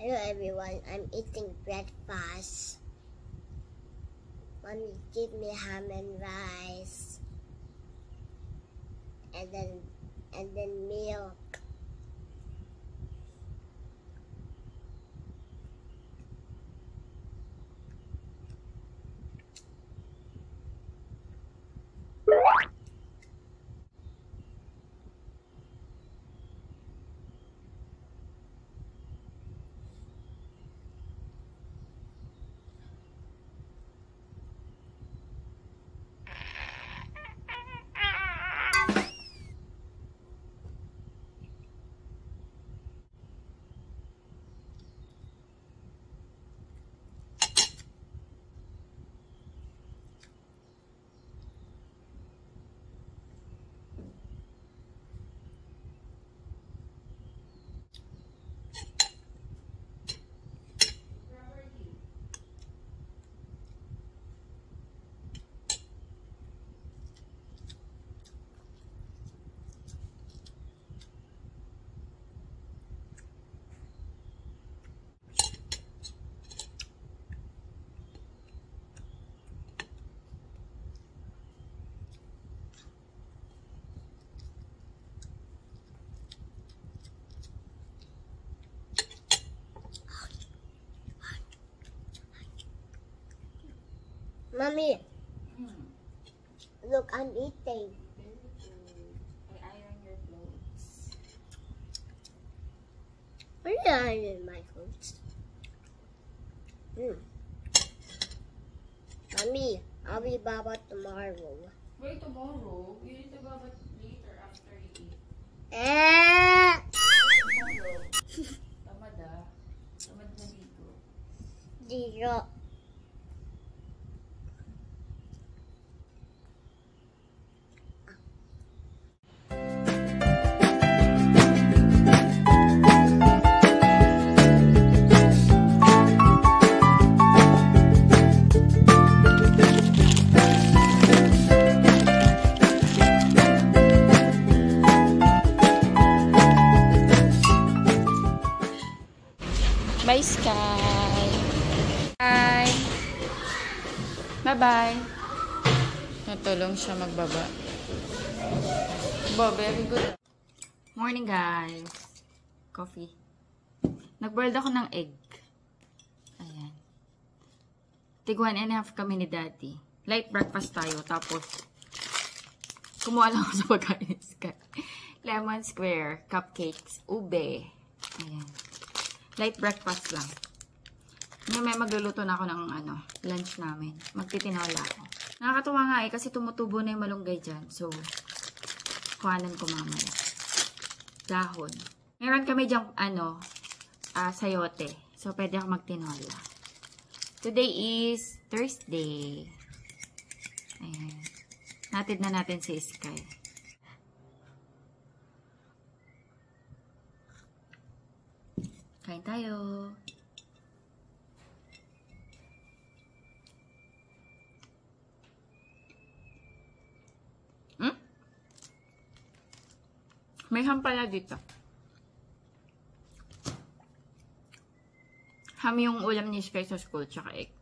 Hello everyone, I'm eating breakfast. Mommy give me ham and rice. And then milk. Mommy, look, I'm eating. I iron your clothes. Where did I iron my clothes? Mommy, I'll be Baba tomorrow. Why tomorrow? You need to go but later after you eat. Tomorrow. Tamad ah. Tamad maligo. Dito. Bye, Sky. Bye. Bye-bye. Natulong siya magbaba. Bo, very good. Morning, guys. Coffee. Nag-boiled ako ng egg. Ayan. Tig 1.5 kami ni Daddy. Light breakfast tayo. Tapos, kumuha lang ako sa pagkain ni Sky. Lemon square, cupcakes, ube. Ayan. Light breakfast lang. Ngayon may magluluto na ako ng lunch namin. Magtitinola ako. Nakakatuwa nga kasi tumutubo na yung malunggay dyan. So, kuhanan ko mamaya. Dahon. Meron kami dyan, sayote. So, pwede ako magtinola. Today is Thursday. Ayan. Natid na natin si Sky. Kain tayo. May ham pala dito. Ham yung ulam ni Sky sa school, tsaka egg.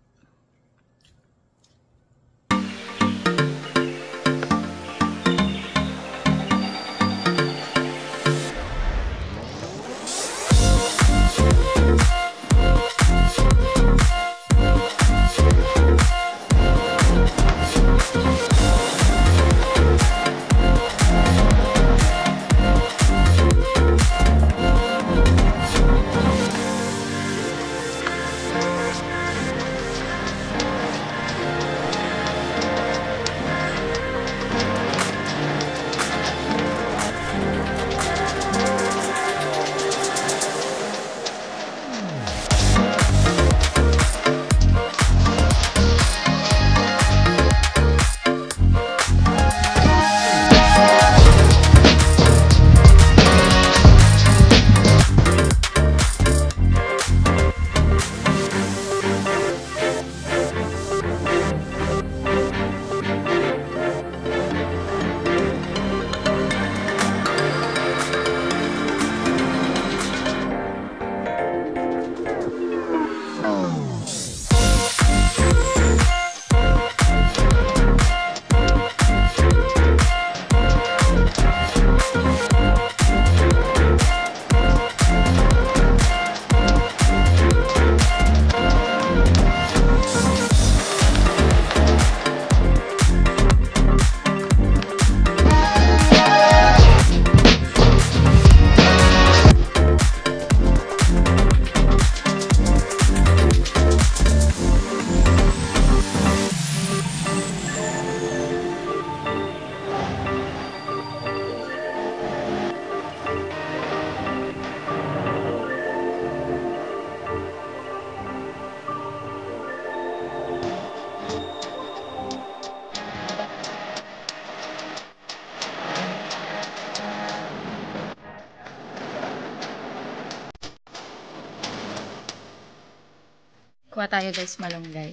Kuha tayo guys, malunggay.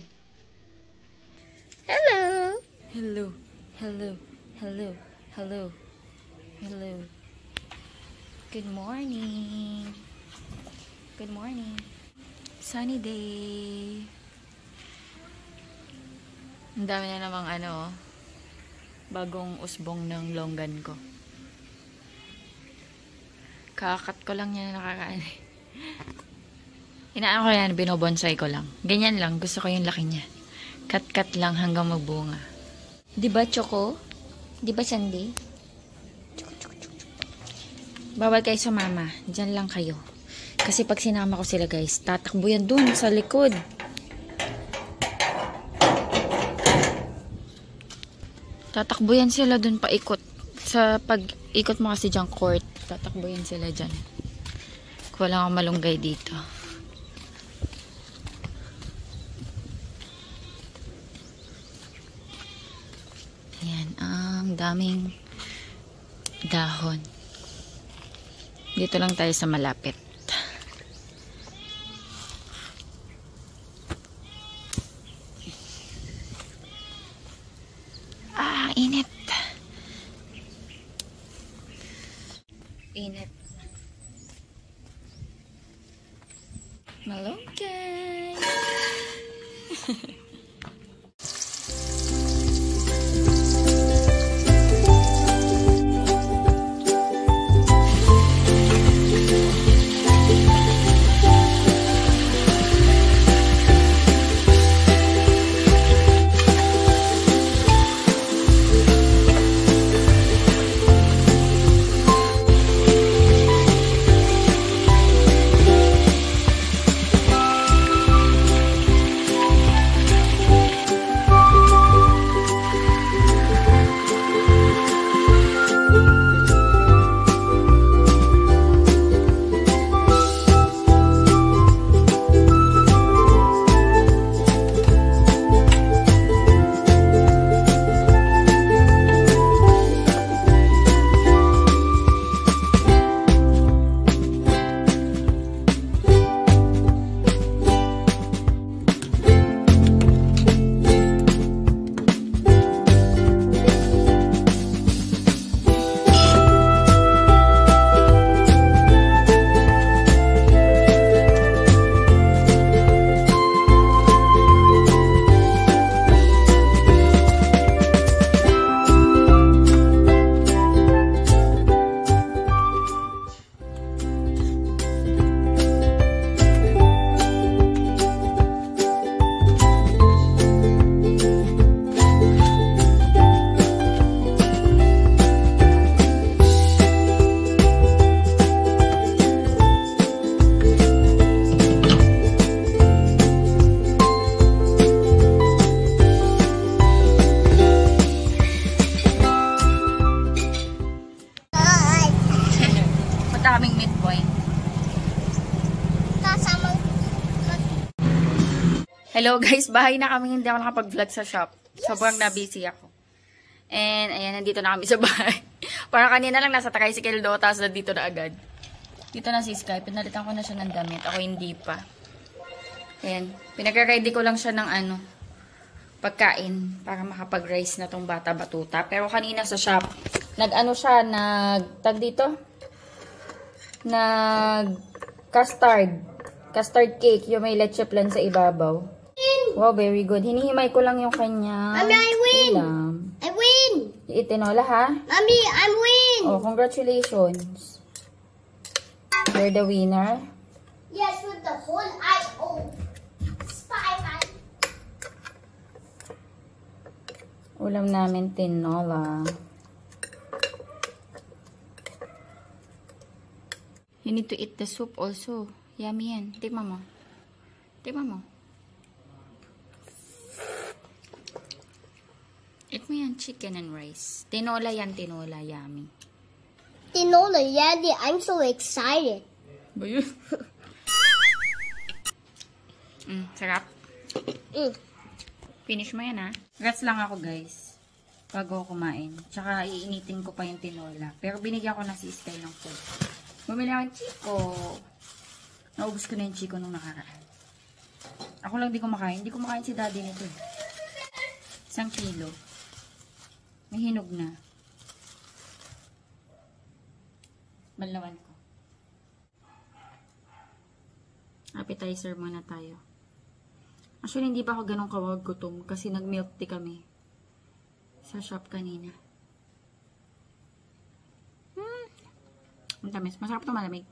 Hello. Hello. Hello. Hello. Hello. Hello. Good morning. Good morning. Sunny day. Ang dami na namang bagong usbong ng longgan ko. Kakakat ko lang yan nakakaano. Inaan ko yan, binobonsai ko lang. Ganyan lang, gusto ko yung laki niya. Cut-cut lang hanggang magbunga. Diba, Choco? Diba, Sandy? Bawal kayo sumama. Diyan lang kayo. Kasi pag sinama ko sila guys, tatakbo yan dun sa likod. Tatakbo yan sila dun paikot. Sa pag-ikot mo kasi dyan court, tatakbo yan sila dyan. Kuha lang akong malunggay dito. Ayan, ang daming dahon. Dito lang tayo sa malapit. Init. Init. Malunggay. Kaming midpoint. Hello guys, bahay na kami. Hindi ako nakapag-vlog sa shop. Sobrang na-busy ako. And ayan, nandito na kami sa bahay. Parang kanina lang nasa tricycle do, tapos nandito na agad. Dito na si Sky. Pinalitan ko na siya ng damit. Ako hindi pa. Ayan. Pinag-ready ko lang siya ng pagkain para makapag-rice na tong bata batuta. Pero kanina sa shop, tag dito? Custard cake, yung may leche flan sa ibabaw. Wow, very good. Hinihimay ko lang yung kanya. Mommy, I win! Ulam. I win! Itinola, ha? Mommy, I win! Oh, congratulations. You're the winner. Yes, with the whole I-O. Spy. Ulam namin tinola. You need to eat the soup also. Yummy yan. Tikman mo. Tikman mo. Eat mo yan. Chicken and rice. Tinola yan. Tinola. Yummy. Tinola, Daddy, I'm so excited. Ba yun? Sarap. Finish mo yan, ha? Rest lang ako, guys. Bago ako kumain. Tsaka iinitin ko pa yung tinola. Pero binigyan ko na si Sky ng food. Bumili ako ng chiko. Naubos ko na yung chiko nung nakaraan. Ako lang di kumakain. Hindi kumakain si daddy nito. 1 kilo. May hinog na. Banlawan ko. Appetizer muna tayo. Actually, hindi pa ako ganun kawag gutom kasi nag-milk tea kami sa shop kanina. Ang tamis. Masarap ito malamig.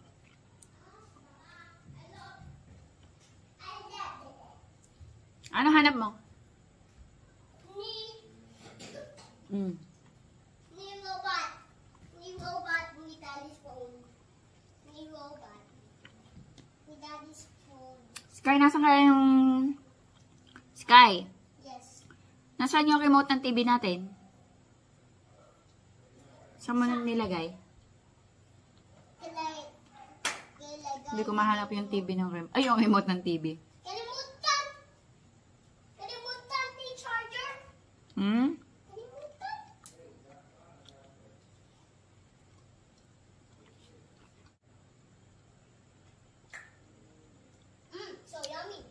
Ano hanap mo? Ni robot. Ni robot. Ni daddy's phone. Ni robot. Ni daddy's phone. Sky, nasan kaya yung... Sky, Yes. nasaan yung remote ng TV natin? Saan mo nilagay? Hindi ko mahanap yung TV ng remote. Ay, yung remote ng TV. Kalimutan! Kalimutan ni charger! Hmm? Kalimutan! So yummy.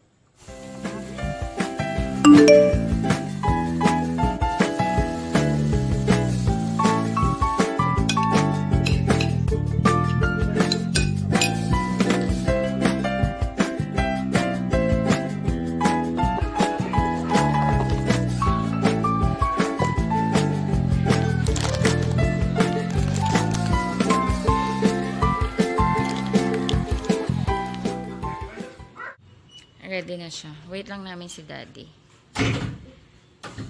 Ready na siya. Wait lang namin si daddy.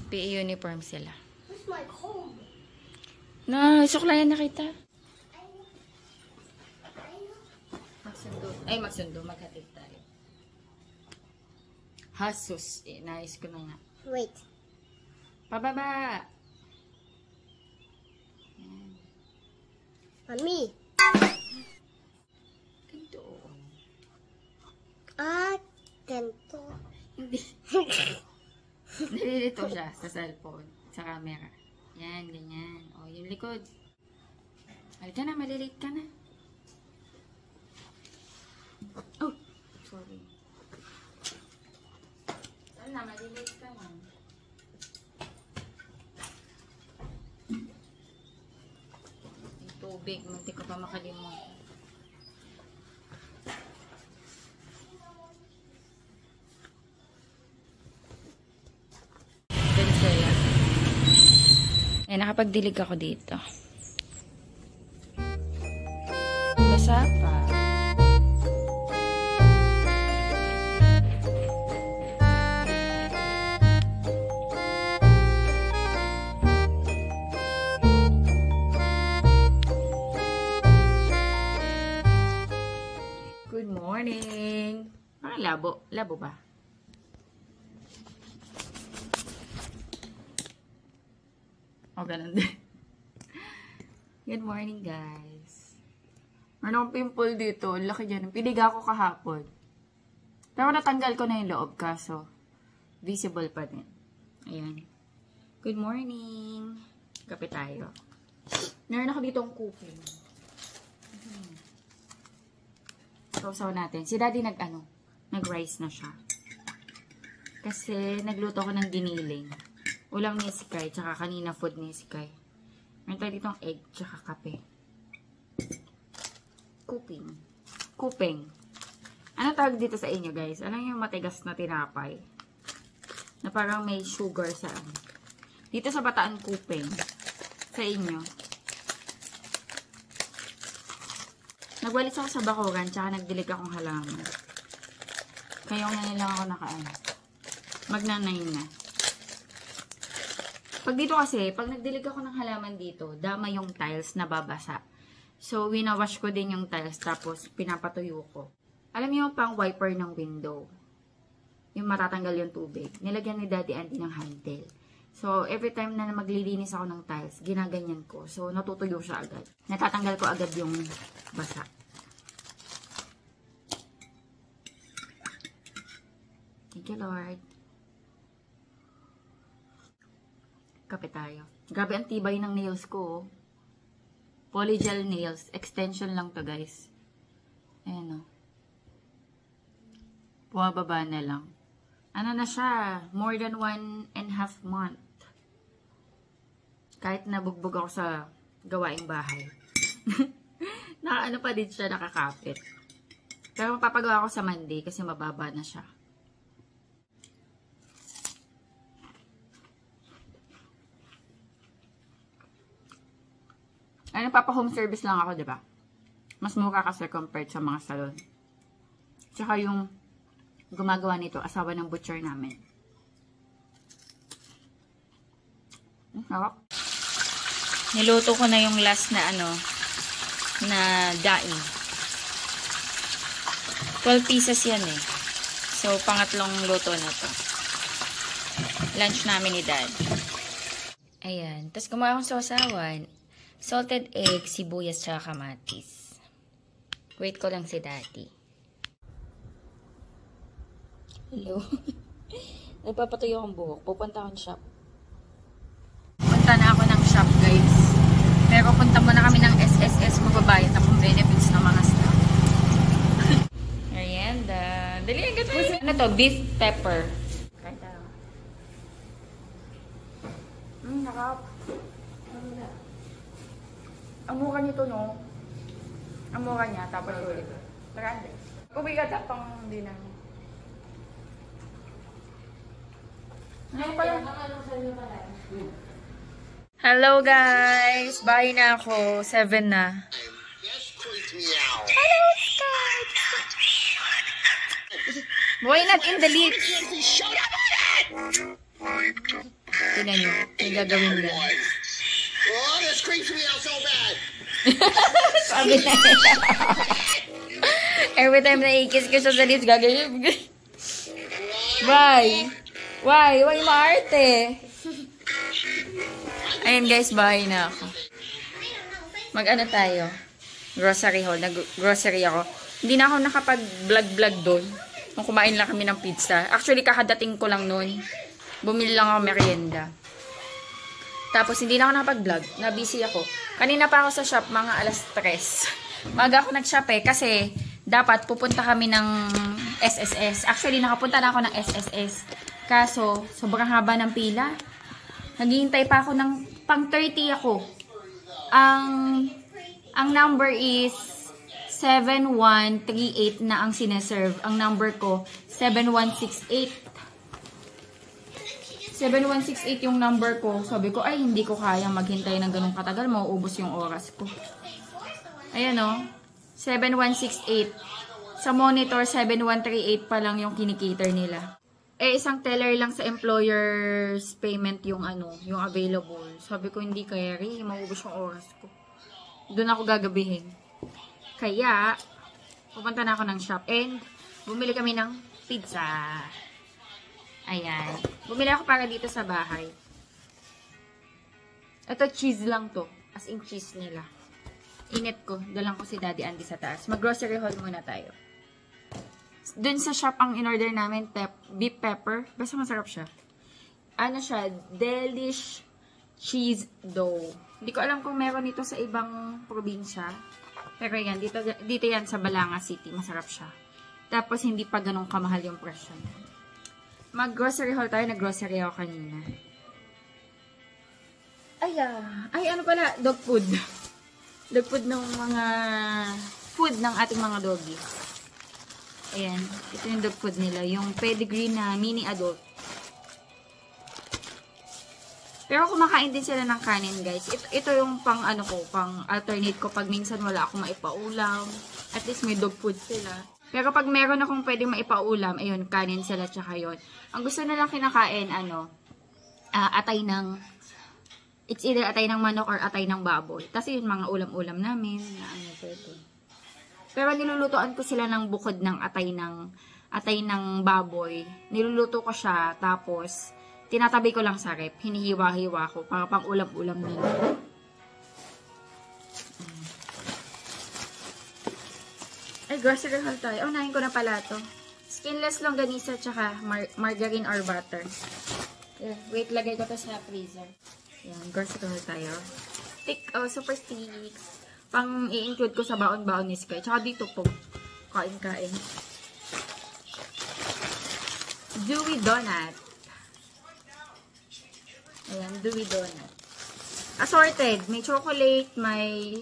PE uniform sila. Where's my comb? Na, suklayan na kita. I know. Magsundo. Ay, magsundo. Maghatid tayo. Hasus. Nais ko na nga. Wait. Pababa! Mommy. Ganito. Ganito. Hindi. Nalilito siya sa cellphone. Sa camera. Yan, ganyan. O, yung likod. Halika na, malilate ka na. Oh, sorry. Saan na, malilate ka na. Yung tubig, munti ko pa makalimutan. Eh, nakapagdilig ako dito. Basa pa. Good morning. Parang labo. Labo ba? O, ganun din. Good morning, guys. Meron akong pimple dito. Laki dyan. Piniga ko kahapon. Pero natanggal ko na yung loob, kaso visible pa din. Ayan. Good morning. Kape tayo. Meron ako dito ang cooking. Sausaw natin. Si daddy nag-rice na siya. Kasi nagluto ko ng giniling. Ulam ni Sky, tsaka kanina food ni Sky. Meron tayo ditong egg, tsaka kape. Kuping. Ano tawag dito sa inyo, guys? Ano yung matigas na tinapay? Na parang may sugar sa ano. Dito sa Bataan, kuping. Sa inyo. Nagwalis ako sa bakuran, tsaka nagdilig akong halaman. Kaya na lang ako nakaano. Magnanay na. Pag dito kasi, pag nagdilig ako ng halaman dito, dama yung tiles na babasa. So, winawash ko din yung tiles, tapos pinapatuyo ko. Alam niyo yung pang wiper ng window. Yung matatanggal yung tubig. Nilagyan ni Daddy Andy ng handle. So, every time na maglilinis ako ng tiles, ginaganyan ko. So, natutuyo siya agad. Natatanggal ko agad yung basa. Thank you, Lord. Kape tayo. Grabe ang tibay ng nails ko. Polygel nails. Extension lang to, guys. Ayan o. Bumababa na lang. ano na siya, more than 1.5 month. Kahit nabugbog ako sa gawaing bahay. Nakaano pa din siya, nakakapit. Pero mapapagawa ko sa Monday kasi mababa na siya. Ay, nagpapa-home service lang ako, di ba? Mas mura kasi compared sa mga salon. Tsaka yung gumagawa nito, asawa ng butcher namin. Harap. Niluto ko na yung last na na daing. 12 pieces yan eh. So, pangatlong luto na to. Lunch namin ni Dad. Ayan. Tapos gumawa akong sausawan. Salted egg, sibuyas, tsaka kamatis. Wait ko lang si Daddy. Hello. Nagpapatuyo akong buhok. Pupunta akong shop. Punta na ako ng shop, guys. Pero punta muna kami ng SSS. Magbabayad akong benefits ng mga staff. Merienda. Dali, agad mo. Ano to? Beef pepper. Kahit ano. Nakap. Ang mura nito, no? Ang mura niya, tapos ulit. Marande. Kubigat pang din na. Hello, guys! Bye na ako. 7 na. Hello, Scott! Why not in the lips? Tingnan nyo. Yung gagawin nila. Oh, this creeps me out so bad. Sabi na nila. Every time na ikis ko siya sa lips, gagawin. Bye! Why? Why maarte? Ayun guys, bahay na ako. Mag-ano tayo? Grocery haul. Nag-grocery ako. Hindi na ako nakapag-vlog-vlog doon. Nung kumain lang kami ng pizza. Actually, kakadating ko lang noon. Bumili lang ako merienda. Tapos, hindi na ako nakapag-vlog. Na-busy ako. Kanina pa ako sa shop, mga alas 3. Maga ako nag-shop eh. Kasi, dapat pupunta kami ng SSS. Actually, nakapunta na ako ng SSS. Kaso, sobrang haba ng pila. Naghihintay pa ako ng pang 30 ako. Ang number is 7138 na ang sineserve. Ang number ko, 7168. 7168 yung number ko. Sabi ko, ay, hindi ko kayang maghintay ng ganung katagal. Mauubos yung oras ko. Ayan o. 7168. Sa monitor, 7138 pa lang yung kinikater nila. Eh, isang teller lang sa employer's payment yung yung available. Sabi ko, hindi carry. Mauubos yung oras ko. Doon ako gagabihin. Kaya, pupunta na ako ng shop. And, bumili kami ng pizza. Ayan. Bumili ako para dito sa bahay. Ito, cheese lang to. As in, cheese nila. Init ko. Dalang ko si Daddy Andy sa taas. Mag-grocery haul muna tayo. Dun sa shop ang in-order namin, beef pepper. Basta masarap siya. Ano siya? Delish cheese dough. Hindi ko alam kung meron ito sa ibang probinsya. Pero yan, dito yan sa Balanga City. Masarap siya. Tapos, hindi pa ganun kamahal yung presyo. Mag-grocery haul tayo. Nag-grocery ako kanina. Ay, ano pala? Dog food. Dog food ng mga food ng ating mga doggy. Ayan. Ito yung dog food nila. Yung pedigree na mini adult. Pero kumakain din sila ng kanin, guys. Ito yung pang pang alternate ko pag minsan wala akong maipaulam. At least may dog food sila. Pero pag meron akong pwedeng maipaulam, ayun, kanin sila tsaka yun. Ang gusto nilang kinakain, atay ng, it's either atay ng manok or atay ng baboy. Kasi yun, mga ulam-ulam namin, na pwede. Pero nilulutuan ko sila ng bukod ng atay ng baboy. Niluluto ko siya, tapos, tinatabi ko lang sa rep. Hinihiwa-hiwa ko, para pang ulam-ulam nila. Ay, grocery haul tayo. Unahin ko na pala to. Skinless longganisa tsaka margarine or butter. Yeah, wait, lagay ko to sa freezer. Yan, grocery haul tayo. Stick, super sticks. Pang i-include ko sa baon-baon ni Sky. Tsaka dito po, kain-kain. Dewy Donut. Ayan, Dewy Donut. Assorted. May chocolate, may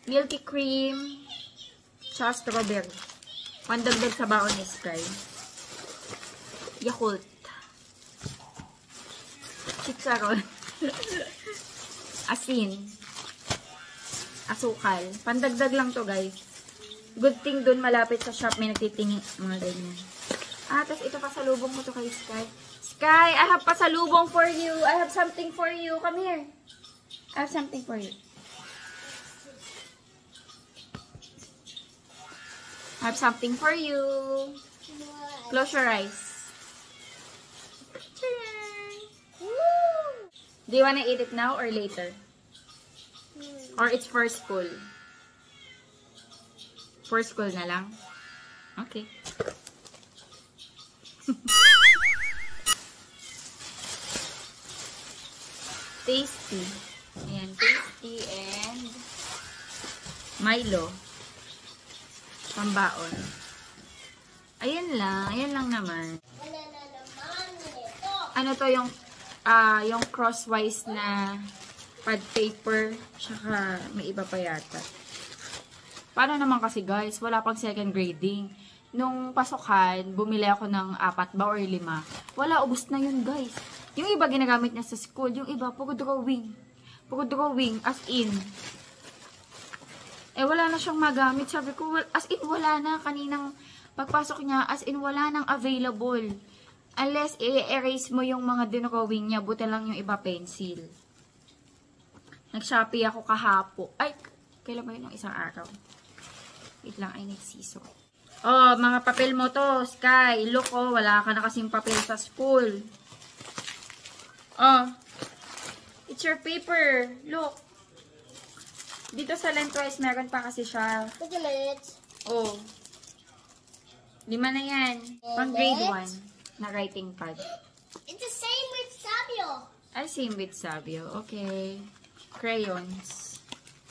milky cream, tsaka strawberry. Pandagdag sa baon ni Sky. Yakult. Chicharon. Asin. Asukal. Pandagdag lang to, guys. Good thing dun malapit sa shop may nagtitingin. Mga ganyan. Tapos ito pasalubong ko to kay Sky. Sky, I have pasalubong for you. I have something for you. Come here. I have something for you. I have something for you. Close your eyes. Do you wanna eat it now or later? Or it's for school? For school na lang? Okay. Tasty. Ayan, tasty and Milo. Pambaon. Ayan lang naman. Ano to yung crosswise na pad paper, tsaka may iba pa yata. Paano naman kasi guys, wala pang second grading. Nung pasukan, bumili ako ng 4 ba or 5. Wala, ubos na yun guys. Yung iba ginagamit niya sa school, yung iba pagod drawing. Pagod drawing, as in. Wala na siyang magamit. Sabi ko, as in wala na. Kaninang pagpasok niya, as in wala nang available. Unless i-erase mo yung mga dinrawing niya, buti lang yung iba pencil. Nag-Shopee ako kahapo. Ay, kailan ba yun ng isang araw? Wait lang, I need scissor. Oh, mga papel mo to, Sky. Look, oh, wala ka na kasing papel sa school. Oh, it's your paper. Look. Dito sa lengthwise, meron pa kasi siya. Wait a minute. Oh. 5 na yan. Pang grade 1 na writing pad. It's the same with Sabio. Ay, same with Sabio. Okay. Crayons.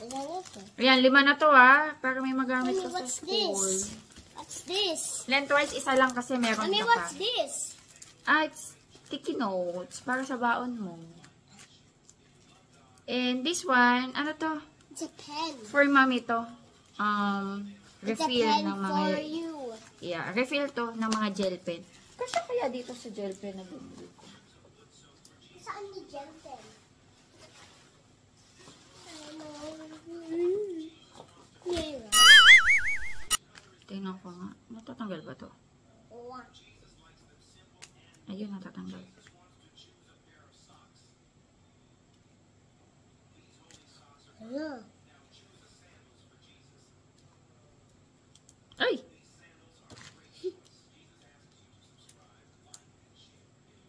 Mommy, Ayan, 5 na to para may magamit ka sa what's school. this? What's this? Lengthwise, isa lang kasi meron Mommy, ka pa. what's this? It's sticky notes para sa baon mo. And this one, ano to? It's a pen. For mommy to. It's a Refill pen ng mga... for you. Yeah, refill to ng mga gel pen. Kasi kaya dito sa gel pen na bumili ko. Saan ni gel pen? Yeah. Tingnan ko nga. Natatanggal ba to? Ayun, natatanggal. Hello. Ay!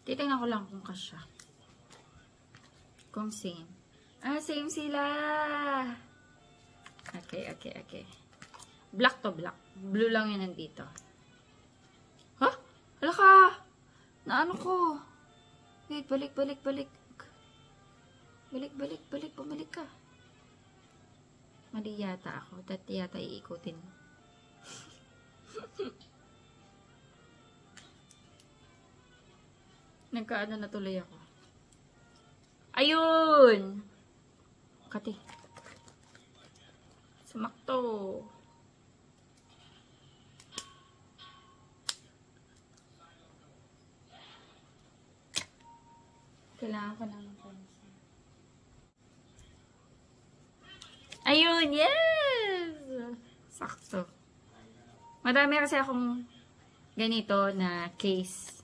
Titingnan ko lang kung kasya. Kung same. Same sila! Okay. Black to black. Blue lang yun nandito. Ha? Hala ka! Naano ko? Wait, balik. Balik, bumalik ka. Mali yata ako. Dati yata iikutin mo. Nagkaano na tuloy ako. Ayun! Kati. Sumakto. Kailangan ko ng pencil. Ayun! Yes! Sakto. Madami kasi akong ganito na case.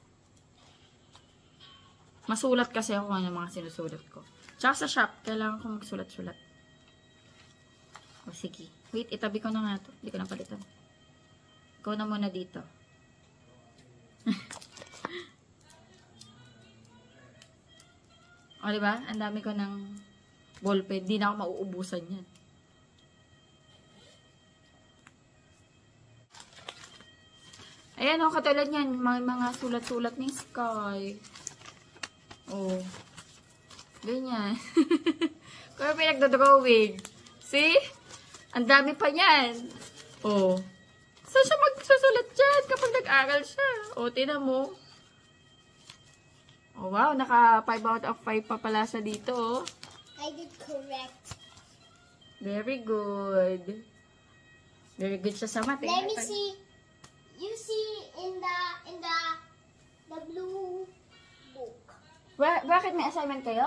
Masulat kasi ako ng mga sinusulat ko. Tsaka sa shop, kailangan ko magsulat-sulat. O sige. Wait, itabi ko na nga ito. Hindi ko na palitan. Ikaw na muna dito. O, diba? Ang dami ko ng ballpen. Di na ako mauubusan yan. Ayan o, katulad yan. Mga sulat-sulat ni Sky. Oh. Ganyan. Kaya may nagdodrawing. See? Ang dami pa yan. Oh. Saan siya magsusulat dyan kapag nag-aral siya? Oh, tinan mo. Oh, wow, naka 5 out of 5 pa pala sa dito, oh. I did correct. Very good. Very good siya sa math. Let me see. You see in the blue book. Bakit may assignment kayo?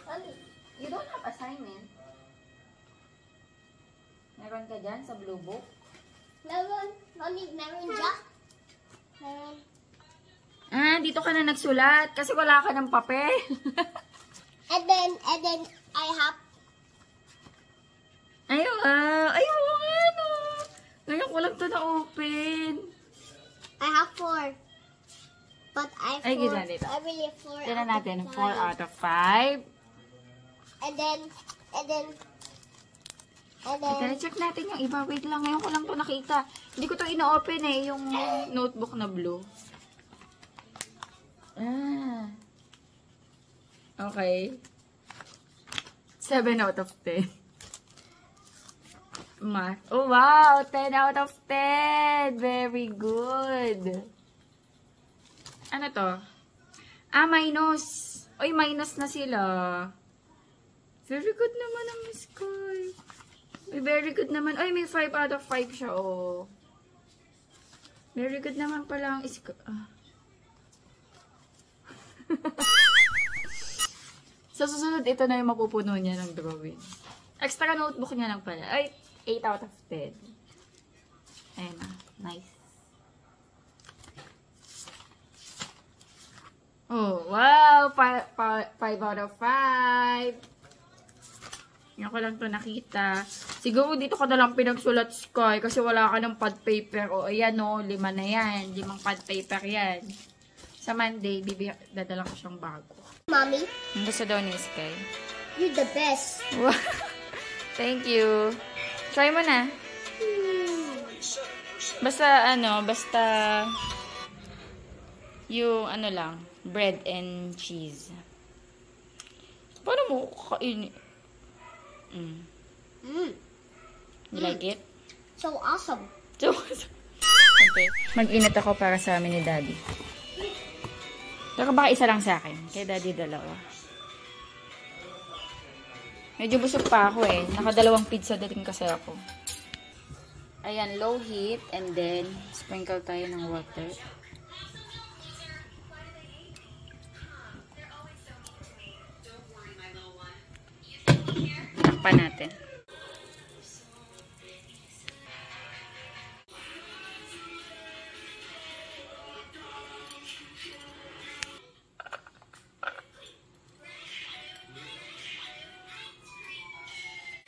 Mommy, You don't have assignment. Meron ka dyan sa blue book? Mommy, meron dyan? Meron. Ah, dito ka na nagsulat kasi wala ka ng papel. And then I have. Ayaw ano. Ngayon ko lang ito na-open. I have 4. But I Ay, 4. gila nito. I really have 4. Tignan out natin, of 4 out of 5. And then. Check natin yung iba. Wait lang, ngayon ko lang ito nakita. Hindi ko ito ina-open eh, yung notebook na blue. Ah. Okay. 7 out of 10. Math. Oh, wow! 10 out of 10! Very good. Ano to? Ah, minus. Oy, minus na sila. Very good naman ang Miss Koy. Oy, very good naman. Oy, may 5 out of 5 siya, oh. Very good naman pala ang Sa susunod, ito na yung mapupuno niya ng drawing. Extra notebook niya lang pala. Ay, 8 out of 10. Ayan na. Nice. Oh, wow! 5 out of 5. Yan ko lang to nakita. Siguro dito ko na lang pinagsulat, Sky, kasi wala ka ng pad paper. O, ayan o, 5 na yan. 5 pad paper yan. Sa Monday, dadala ko siyang bago. Mommy, Ang gusto daw ni Sky. you're the best. Thank you. Try mo na. Basta, yung lang, bread and cheese. Paano mo kainin? You like it? So awesome. Okay. Mag-init ako para sa amin ni Daddy. Pero baka isa lang sa akin. Kay Daddy dalawa. Medyo busog pa ako eh. Nakadalawang pizza dating kasi ako. Ayan, low heat. And then, sprinkle tayo ng water. Takpan natin.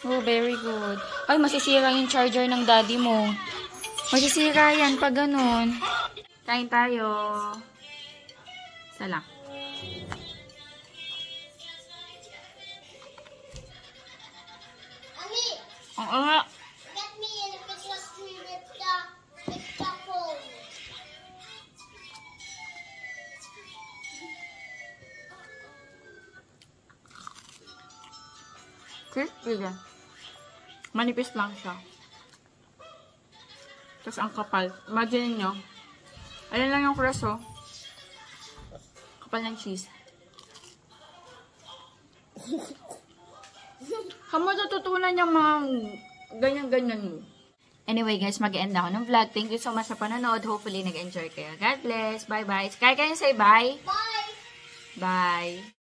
Oh, very good. Ay, masisira yung charger ng daddy mo. Masisira yan pag ganun. Kain tayo. Isa lang. Mommy, Oo nga. get me in because we ripped the phone. Crispy yan. Manipis lang siya. Tapos ang kapal. Imagine nyo. Ayan lang yung crust, oh. Kapal ng cheese. Kamo natutunan yung mga ganyan-ganyan mo. Anyway guys, mag-end ako ng vlog. Thank you so much sa panonood. Hopefully nag-enjoy kayo. God bless. Bye-bye. Kaya kayo say bye. Bye. Bye.